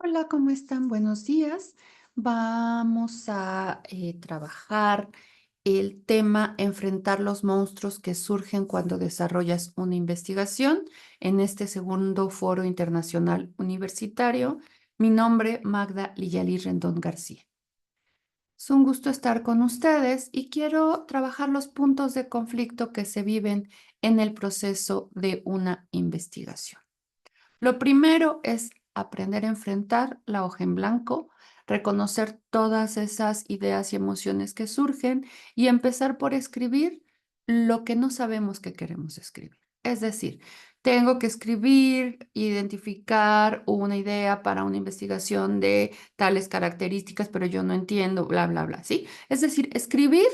Hola, ¿cómo están? Buenos días. Vamos a trabajar el tema enfrentar los monstruos que surgen cuando desarrollas una investigación en este segundo foro internacional universitario. Mi nombre, Magda Liyalí Rendón García. Es un gusto estar con ustedes y quiero trabajar los puntos de conflicto que se viven en el proceso de una investigación. Lo primero es aprender a enfrentar la hoja en blanco, reconocer todas esas ideas y emociones que surgen y empezar por escribir lo que no sabemos que queremos escribir. Es decir, tengo que escribir, identificar una idea para una investigación de tales características, pero yo no entiendo, bla, bla, bla, ¿sí? Es decir, escribir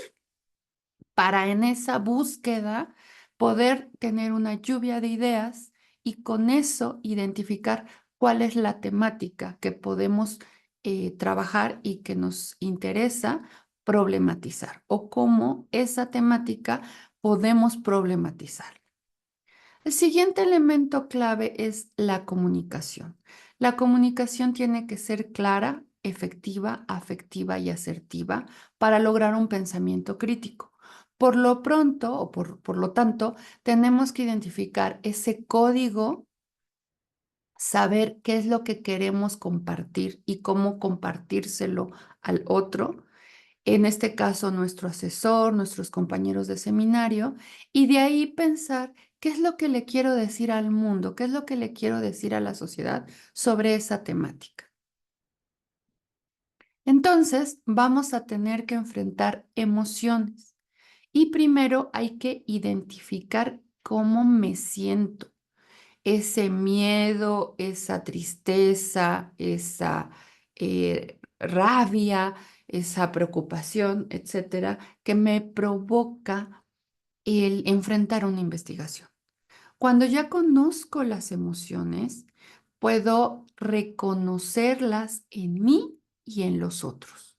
para en esa búsqueda poder tener una lluvia de ideas y con eso identificar cuál es la temática que podemos trabajar y que nos interesa problematizar o cómo esa temática podemos problematizar. El siguiente elemento clave es la comunicación. La comunicación tiene que ser clara, efectiva, afectiva y asertiva para lograr un pensamiento crítico. Por lo pronto, o por lo tanto, tenemos que identificar ese código, saber qué es lo que queremos compartir y cómo compartírselo al otro, en este caso nuestro asesor, nuestros compañeros de seminario, y de ahí pensar qué es lo que le quiero decir al mundo, qué es lo que le quiero decir a la sociedad sobre esa temática. Entonces, vamos a tener que enfrentar emociones y primero hay que identificar cómo me siento. Ese miedo, esa tristeza, esa rabia, esa preocupación, etcétera, que me provoca el enfrentar una investigación. Cuando ya conozco las emociones, puedo reconocerlas en mí y en los otros.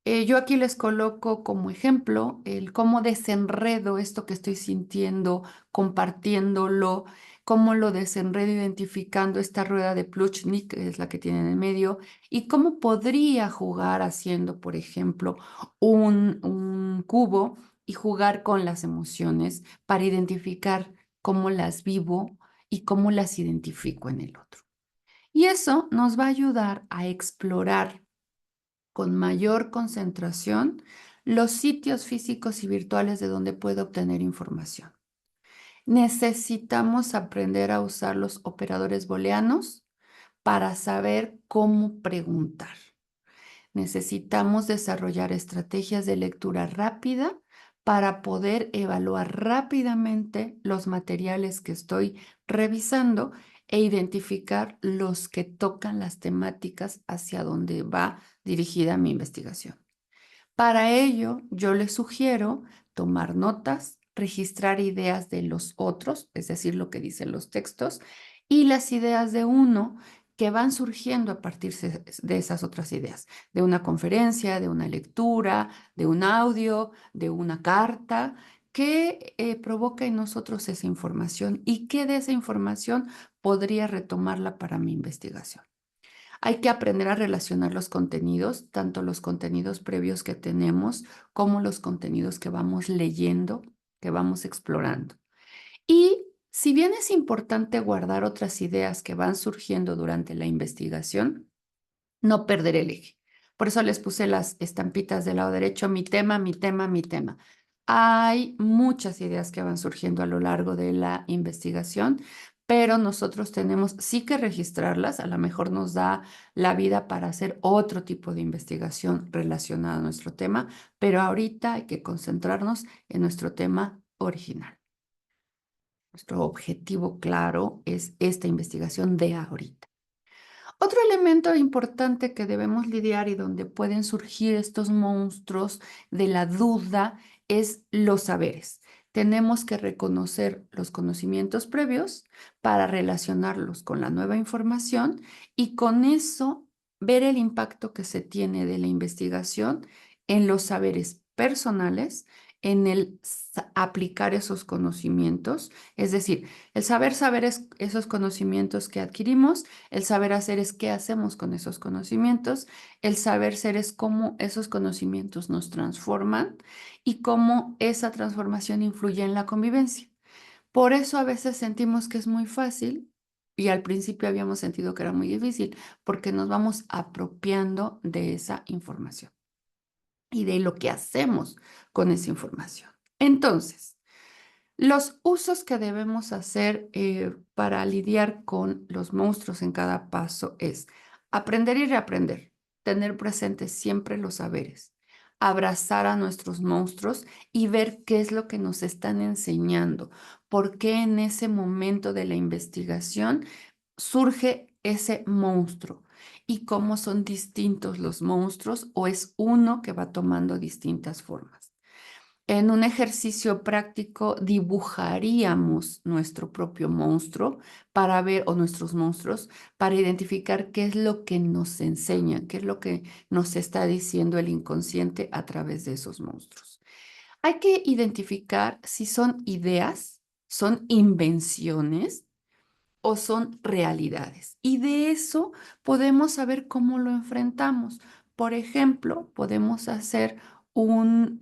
Yo aquí les coloco como ejemplo el cómo desenredo esto que estoy sintiendo, compartiéndolo, cómo lo desenredo identificando esta rueda de Plutchnik, que es la que tiene en el medio, y cómo podría jugar haciendo, por ejemplo, un cubo y jugar con las emociones para identificar cómo las vivo y cómo las identifico en el otro. Y eso nos va a ayudar a explorar con mayor concentración los sitios físicos y virtuales de donde puedo obtener información. Necesitamos aprender a usar los operadores booleanos para saber cómo preguntar. Necesitamos desarrollar estrategias de lectura rápida para poder evaluar rápidamente los materiales que estoy revisando e identificar los que tocan las temáticas hacia donde va dirigida mi investigación. Para ello, yo les sugiero tomar notas, registrar ideas de los otros, es decir, lo que dicen los textos, y las ideas de uno que van surgiendo a partir de esas otras ideas, de una conferencia, de una lectura, de un audio, de una carta, que provoca en nosotros esa información y que de esa información podría retomarla para mi investigación. Hay que aprender a relacionar los contenidos, tanto los contenidos previos que tenemos como los contenidos que vamos leyendo, que vamos explorando. Y si bien es importante guardar otras ideas que van surgiendo durante la investigación, no perder el eje. Por eso les puse las estampitas del lado derecho, mi tema, mi tema, mi tema. Hay muchas ideas que van surgiendo a lo largo de la investigación, pero nosotros tenemos sí que registrarlas. A lo mejor nos da la vida para hacer otro tipo de investigación relacionada a nuestro tema, pero ahorita hay que concentrarnos en nuestro tema original. Nuestro objetivo claro es esta investigación de ahorita. Otro elemento importante que debemos lidiar y donde pueden surgir estos monstruos de la duda es los saberes. Tenemos que reconocer los conocimientos previos para relacionarlos con la nueva información y con eso ver el impacto que se tiene de la investigación en los saberes personales, en el aplicar esos conocimientos. Es decir, el saber es esos conocimientos que adquirimos, el saber hacer es qué hacemos con esos conocimientos, el saber ser es cómo esos conocimientos nos transforman y cómo esa transformación influye en la convivencia. Por eso a veces sentimos que es muy fácil y al principio habíamos sentido que era muy difícil, porque nos vamos apropiando de esa información y de lo que hacemos con esa información. Entonces, los usos que debemos hacer para lidiar con los monstruos en cada paso es aprender y reaprender, tener presentes siempre los saberes, abrazar a nuestros monstruos y ver qué es lo que nos están enseñando, por qué en ese momento de la investigación surge ese monstruo y cómo son distintos los monstruos o es uno que va tomando distintas formas. En un ejercicio práctico dibujaríamos nuestro propio monstruo para ver, o nuestros monstruos, para identificar qué es lo que nos enseña, qué es lo que nos está diciendo el inconsciente a través de esos monstruos. Hay que identificar si son ideas, son invenciones o son realidades. Y de eso podemos saber cómo lo enfrentamos. Por ejemplo, podemos hacer un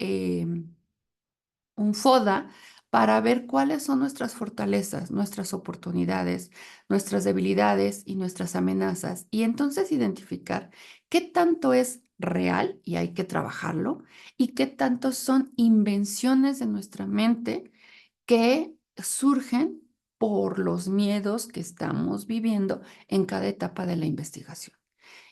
FODA para ver cuáles son nuestras fortalezas, nuestras oportunidades, nuestras debilidades y nuestras amenazas. Y entonces identificar qué tanto es real y hay que trabajarlo y qué tanto son invenciones de nuestra mente que surgen por los miedos que estamos viviendo en cada etapa de la investigación.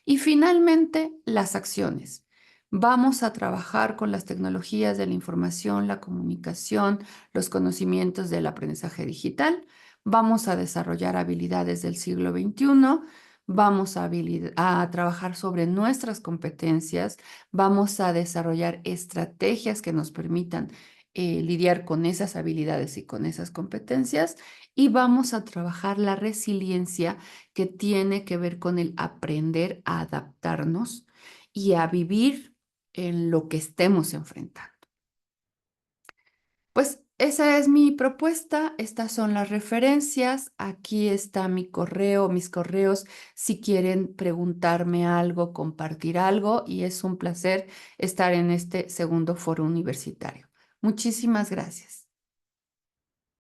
Y finalmente, las acciones. Vamos a trabajar con las tecnologías de la información, la comunicación, los conocimientos del aprendizaje digital. Vamos a desarrollar habilidades del siglo XXI. Vamos a trabajar sobre nuestras competencias. Vamos a desarrollar estrategias que nos permitan lidiar con esas habilidades y con esas competencias. Y vamos a trabajar la resiliencia que tiene que ver con el aprender a adaptarnos y a vivir en lo que estemos enfrentando. Pues esa es mi propuesta, estas son las referencias, aquí está mi correo, mis correos, si quieren preguntarme algo, compartir algo, y es un placer estar en este segundo foro universitario. Muchísimas gracias.